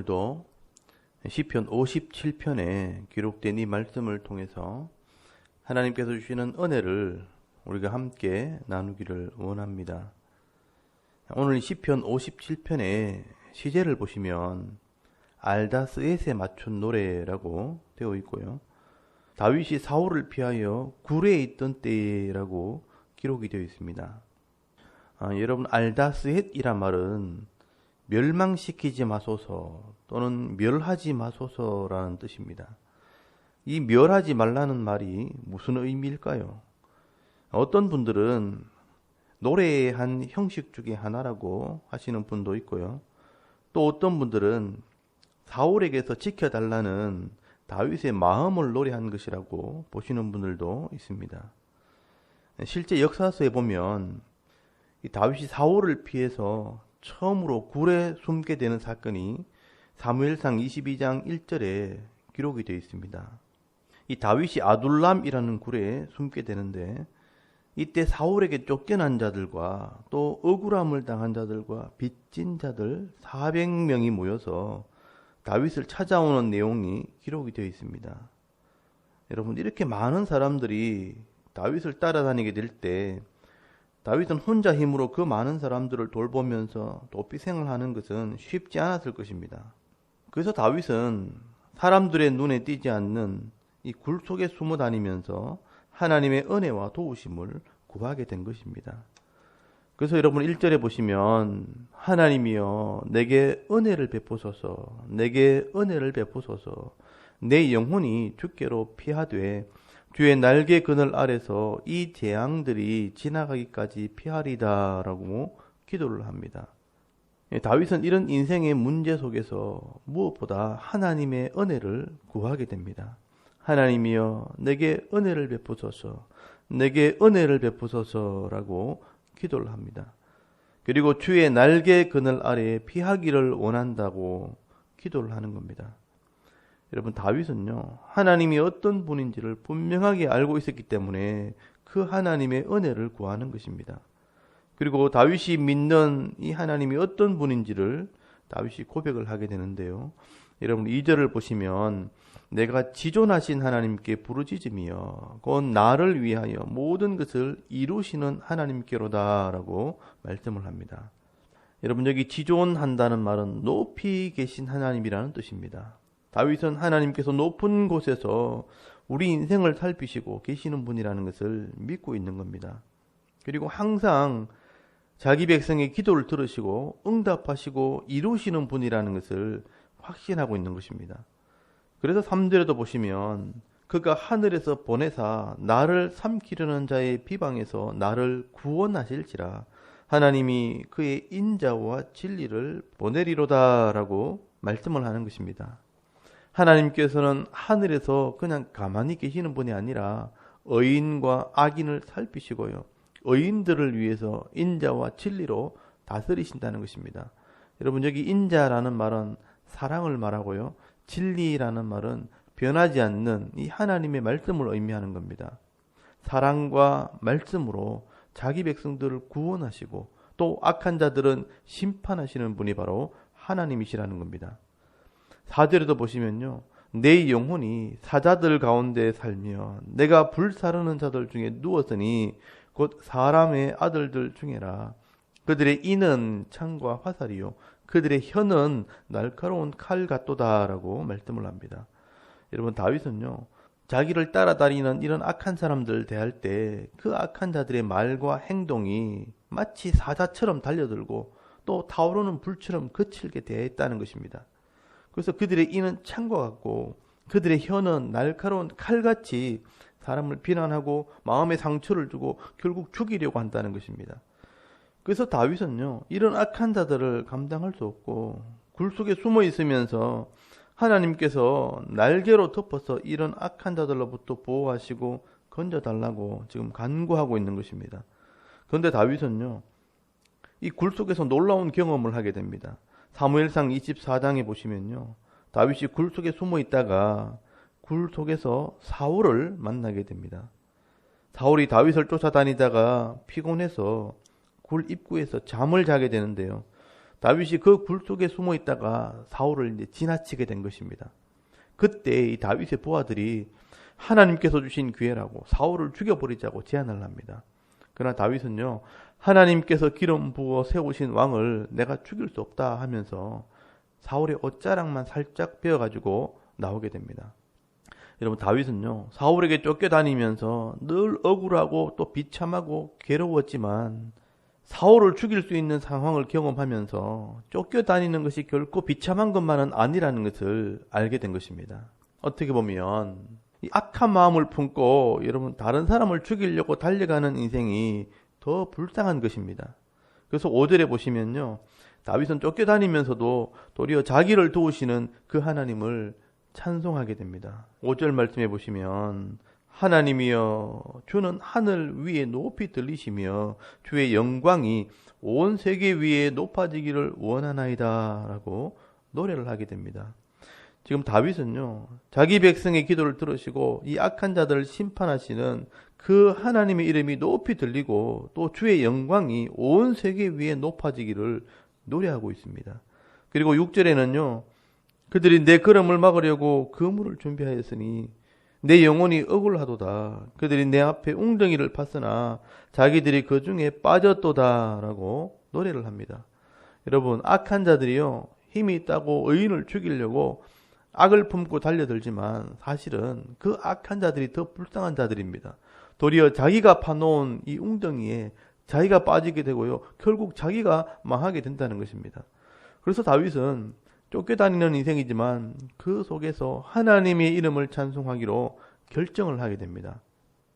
오늘도 시편 57편에 기록된 이 말씀을 통해서 하나님께서 주시는 은혜를 우리가 함께 나누기를 원합니다. 오늘 시편 57편의 시제를 보시면 알다스엣에 맞춘 노래라고 되어 있고요. 다윗이 사울을 피하여 굴에 있던 때라고 기록이 되어 있습니다. 여러분, 알다스엣이란 말은 멸망시키지 마소서 또는 멸하지 마소서라는 뜻입니다. 이 멸하지 말라는 말이 무슨 의미일까요? 어떤 분들은 노래의 한 형식 중에 하나라고 하시는 분도 있고요. 또 어떤 분들은 사울에게서 지켜달라는 다윗의 마음을 노래한 것이라고 보시는 분들도 있습니다. 실제 역사서에 보면 이 다윗이 사울을 피해서 처음으로 굴에 숨게 되는 사건이 사무엘상 22장 1절에 기록이 되어 있습니다. 이 다윗이 아둘람이라는 굴에 숨게 되는데 이때 사울에게 쫓겨난 자들과 또 억울함을 당한 자들과 빚진 자들 400명이 모여서 다윗을 찾아오는 내용이 기록이 되어 있습니다. 여러분, 이렇게 많은 사람들이 다윗을 따라다니게 될 때 다윗은 혼자 힘으로 그 많은 사람들을 돌보면서 도피 생활하는 것은 쉽지 않았을 것입니다. 그래서 다윗은 사람들의 눈에 띄지 않는 이 굴 속에 숨어 다니면서 하나님의 은혜와 도우심을 구하게 된 것입니다. 그래서 여러분 1절에 보시면 하나님이여 내게 은혜를 베푸소서, 내게 은혜를 베푸소서, 내 영혼이 주께로 피하되 주의 날개 그늘 아래서 이 재앙들이 지나가기까지 피하리다 라고 기도를 합니다. 다윗은 이런 인생의 문제 속에서 무엇보다 하나님의 은혜를 구하게 됩니다. 하나님이여 내게 은혜를 베푸소서, 내게 은혜를 베푸소서라고 기도를 합니다. 그리고 주의 날개 그늘 아래에 피하기를 원한다고 기도를 하는 겁니다. 여러분, 다윗은요, 하나님이 어떤 분인지를 분명하게 알고 있었기 때문에 그 하나님의 은혜를 구하는 것입니다. 그리고 다윗이 믿는 이 하나님이 어떤 분인지를 다윗이 고백을 하게 되는데요. 여러분 2절을 보시면 내가 지존하신 하나님께 부르짖으며 곧 나를 위하여 모든 것을 이루시는 하나님께로다 라고 말씀을 합니다. 여러분, 여기 지존한다는 말은 높이 계신 하나님이라는 뜻입니다. 다윗은 하나님께서 높은 곳에서 우리 인생을 살피시고 계시는 분이라는 것을 믿고 있는 겁니다. 그리고 항상 자기 백성의 기도를 들으시고 응답하시고 이루시는 분이라는 것을 확신하고 있는 것입니다. 그래서 3절에도 보시면 그가 하늘에서 보내사 나를 삼키려는 자의 비방에서 나를 구원하실지라 하나님이 그의 인자와 진리를 보내리로다 라고 말씀을 하는 것입니다. 하나님께서는 하늘에서 그냥 가만히 계시는 분이 아니라 의인과 악인을 살피시고요, 의인들을 위해서 인자와 진리로 다스리신다는 것입니다. 여러분, 여기 인자라는 말은 사랑을 말하고요, 진리라는 말은 변하지 않는 이 하나님의 말씀을 의미하는 겁니다. 사랑과 말씀으로 자기 백성들을 구원하시고 또 악한 자들은 심판하시는 분이 바로 하나님이시라는 겁니다. 4절에도 보시면요, 내 영혼이 사자들 가운데 살며 내가 불사르는 자들 중에 누웠으니 곧 사람의 아들들 중에라. 그들의 이는 창과 화살이요 그들의 혀는 날카로운 칼 같도다 라고 말씀을 합니다. 여러분, 다윗은요, 자기를 따라다니는 이런 악한 사람들 대할 때 그 악한 자들의 말과 행동이 마치 사자처럼 달려들고 또 타오르는 불처럼 거칠게 대했다는 것입니다. 그래서 그들의 이는 창과 같고 그들의 혀는 날카로운 칼같이 사람을 비난하고 마음에 상처를 주고 결국 죽이려고 한다는 것입니다. 그래서 다윗은요, 이런 악한 자들을 감당할 수 없고 굴 속에 숨어 있으면서 하나님께서 날개로 덮어서 이런 악한 자들로부터 보호하시고 건져달라고 지금 간구하고 있는 것입니다. 그런데 다윗은요, 이 굴 속에서 놀라운 경험을 하게 됩니다. 사무엘상 24장에 보시면요, 다윗이 굴 속에 숨어 있다가 굴 속에서 사울을 만나게 됩니다. 사울이 다윗을 쫓아다니다가 피곤해서 굴 입구에서 잠을 자게 되는데요. 다윗이 그 굴 속에 숨어 있다가 사울을 이제 지나치게 된 것입니다. 그때 이 다윗의 부하들이 하나님께서 주신 기회라고 사울을 죽여버리자고 제안을 합니다. 그러나 다윗은요, 하나님께서 기름 부어 세우신 왕을 내가 죽일 수 없다 하면서 사울의 옷자락만 살짝 베어가지고 나오게 됩니다. 여러분, 다윗은요, 사울에게 쫓겨다니면서 늘 억울하고 또 비참하고 괴로웠지만 사울을 죽일 수 있는 상황을 경험하면서 쫓겨다니는 것이 결코 비참한 것만은 아니라는 것을 알게 된 것입니다. 어떻게 보면 이 악한 마음을 품고 여러분 다른 사람을 죽이려고 달려가는 인생이 더 불쌍한 것입니다. 그래서 5절에 보시면요, 다윗은 쫓겨다니면서도 도리어 자기를 도우시는 그 하나님을 찬송하게 됩니다. 5절 말씀해 보시면 하나님이여 주는 하늘 위에 높이 들리시며 주의 영광이 온 세계 위에 높아지기를 원하나이다 라고 노래를 하게 됩니다. 지금 다윗은요, 자기 백성의 기도를 들으시고 이 악한 자들을 심판하시는 그 하나님의 이름이 높이 들리고 또 주의 영광이 온 세계 위에 높아지기를 노래하고 있습니다. 그리고 6절에는요, 그들이 내 걸음을 막으려고 그물을 준비하였으니 내 영혼이 억울하도다. 그들이 내 앞에 웅덩이를 팠으나 자기들이 그 중에 빠졌도다 라고 노래를 합니다. 여러분, 악한 자들이요, 힘이 있다고 의인을 죽이려고 악을 품고 달려들지만 사실은 그 악한 자들이 더 불쌍한 자들입니다. 도리어 자기가 파놓은 이 웅덩이에 자기가 빠지게 되고요, 결국 자기가 망하게 된다는 것입니다. 그래서 다윗은 쫓겨다니는 인생이지만 그 속에서 하나님의 이름을 찬송하기로 결정을 하게 됩니다.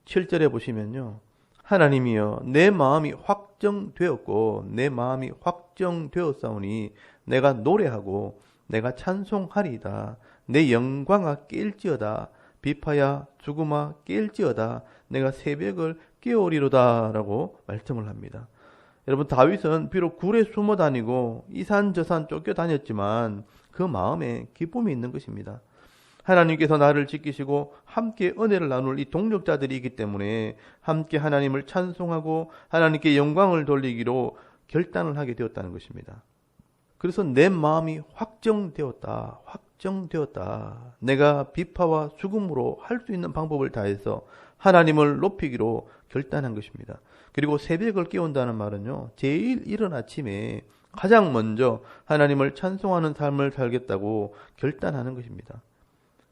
7절에 보시면요, 하나님이여 내 마음이 확정되었고 내 마음이 확정되었사오니 내가 노래하고 내가 찬송하리이다. 내 영광아 깰지어다. 비파야 죽음아 깰지어다. 내가 새벽을 깨우리로다 라고 말씀을 합니다. 여러분, 다윗은 비록 굴에 숨어 다니고 이산저산 쫓겨다녔지만 그 마음에 기쁨이 있는 것입니다. 하나님께서 나를 지키시고 함께 은혜를 나눌 이 동력자들이 있기 때문에 함께 하나님을 찬송하고 하나님께 영광을 돌리기로 결단을 하게 되었다는 것입니다. 그래서 내 마음이 확정되었다. 확정되었다. 내가 비파와 죽음으로 할 수 있는 방법을 다해서 하나님을 높이기로 결단한 것입니다. 그리고 새벽을 깨운다는 말은요, 제일 이른 아침에 가장 먼저 하나님을 찬송하는 삶을 살겠다고 결단하는 것입니다.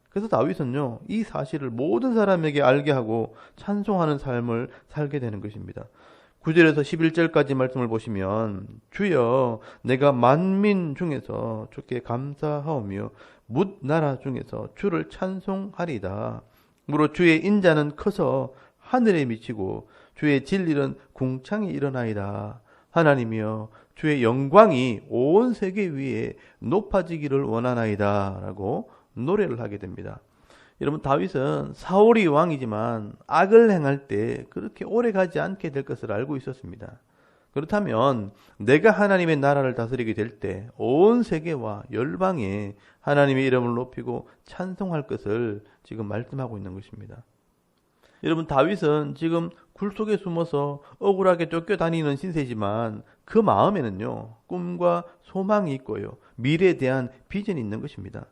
그래서 다윗은요, 이 사실을 모든 사람에게 알게 하고 찬송하는 삶을 살게 되는 것입니다. 9절에서 11절까지 말씀을 보시면 주여 내가 만민 중에서 주께 감사하오며 뭇 나라 중에서 주를 찬송하리이다. 무릇 주의 인자는 커서 하늘에 미치고 주의 진리는 궁창에 일어나이다. 하나님이여 주의 영광이 온 세계 위에 높아지기를 원하나이다 라고 노래를 하게 됩니다. 여러분, 다윗은 사울이 왕이지만 악을 행할 때 그렇게 오래 가지 않게 될 것을 알고 있었습니다. 그렇다면 내가 하나님의 나라를 다스리게 될 때 온 세계와 열방에 하나님의 이름을 높이고 찬송할 것을 지금 말씀하고 있는 것입니다. 여러분, 다윗은 지금 굴 속에 숨어서 억울하게 쫓겨다니는 신세지만 그 마음에는요, 꿈과 소망이 있고요, 미래에 대한 비전이 있는 것입니다.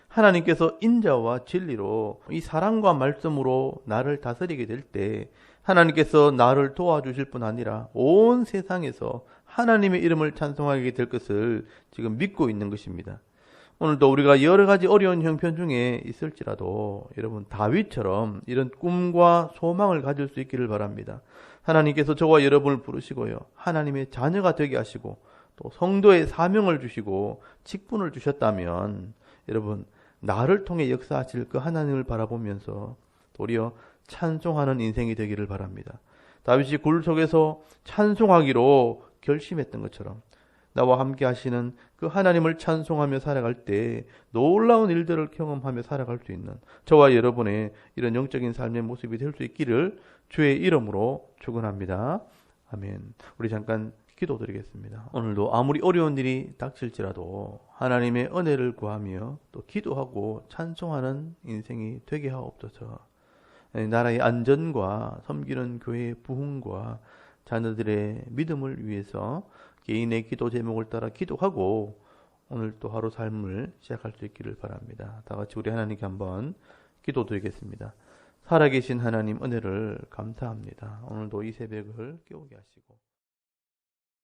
하나님께서 인자와 진리로 이 사랑과 말씀으로 나를 다스리게 될 때 하나님께서 나를 도와주실 뿐 아니라 온 세상에서 하나님의 이름을 찬송하게 될 것을 지금 믿고 있는 것입니다. 오늘도 우리가 여러 가지 어려운 형편 중에 있을지라도 여러분, 다윗처럼 이런 꿈과 소망을 가질 수 있기를 바랍니다. 하나님께서 저와 여러분을 부르시고요, 하나님의 자녀가 되게 하시고 또 성도의 사명을 주시고 직분을 주셨다면 여러분, 나를 통해 역사하실 그 하나님을 바라보면서 도리어 찬송하는 인생이 되기를 바랍니다. 다윗이 굴 속에서 찬송하기로 결심했던 것처럼 나와 함께 하시는 그 하나님을 찬송하며 살아갈 때 놀라운 일들을 경험하며 살아갈 수 있는 저와 여러분의 이런 영적인 삶의 모습이 될 수 있기를 주의 이름으로 축원합니다. 아멘. 우리 잠깐 기도드리겠습니다. 오늘도 아무리 어려운 일이 닥칠지라도 하나님의 은혜를 구하며 또 기도하고 찬송하는 인생이 되게 하옵소서. 나라의 안전과 섬기는 교회의 부흥과 자녀들의 믿음을 위해서 개인의 기도 제목을 따라 기도하고 오늘 또 하루 삶을 시작할 수 있기를 바랍니다. 다 같이 우리 하나님께 한번 기도드리겠습니다. 살아계신 하나님 은혜를 감사합니다. 오늘도 이 새벽을 깨우게 하시고